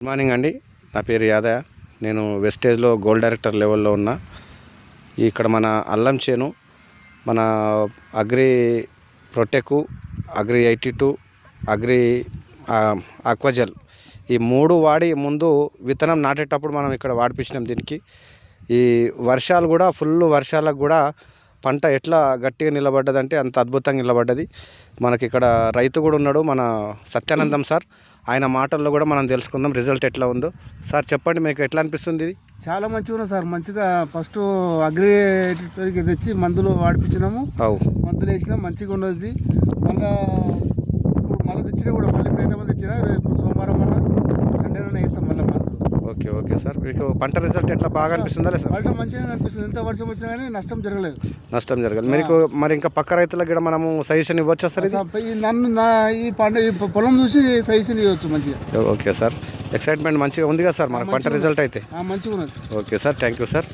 Good morning అండి. నా పేరు యాదయ్య. నేను వెస్టేజ్లో గోల్డ్ డైరెక్టర్ లెవెల్లో ఉన్నా. ఇక్కడ మన అల్లం చేను, మన అగ్రి ప్రొటెకు, అగ్రి 82, అగ్రి ఆక్వాజల్ ఈ 3 వాడి ముందు విత్తనం నాటేటప్పుడు మనం ఇక్కడ వాడిపించినాం. దీనికి ఈ వర్షాలు కూడా ఫుల్ వర్షాలకు కూడా పంట ఎట్లా గట్టిగా నిలబడ్డదంటే అంత అద్భుతంగా నిలబడ్డది. మనకి ఇక్కడ రైతు కూడా ఉన్నాడు, మన సత్యానందం సార్. ఆయన మాటల్లో కూడా మనం తెలుసుకుందాం రిజల్ట్ ఎట్లా ఉందో. సార్ చెప్పండి, మీకు ఎట్లా అనిపిస్తుంది? ఇది చాలా మంచిగా ఉన్నది సార్. మంచిగా ఫస్ట్ అగ్రికి తెచ్చి మందులు వాడిపించినాము. మందులు వేసినాం, మంచిగా ఉన్నది. మళ్ళీ తెచ్చినా కూడా మళ్ళీ ఇప్పుడు తెచ్చినా రేపు సోమవారం వల్ల సండేనే వేస్తాం మళ్ళీ మందులు. Okay sir. మీకు పంట రిజల్ట్ ఎట్లా బాగా అనిపిస్తుందా? లేదు సార్, పంట మంచిగా అనిపిస్తుంది. ఎంత వర్షం వచ్చినా కానీ నష్టం జరగలేదు. మీకు మరి ఇంకా పక్క రైతులకు కూడా మనము సజెషన్ ఇవ్వచ్చా సార్? ఈ పొలం చూసి సజెషన్ ఇవ్వచ్చు మంచిగా. ఓకే సార్, ఎక్సైట్మెంట్ మంచిగా ఉంది కదా సార్ మనకు పంట రిజల్ట్ అయితే? మంచిగా ఉన్నది. Okay sir, thank you sir.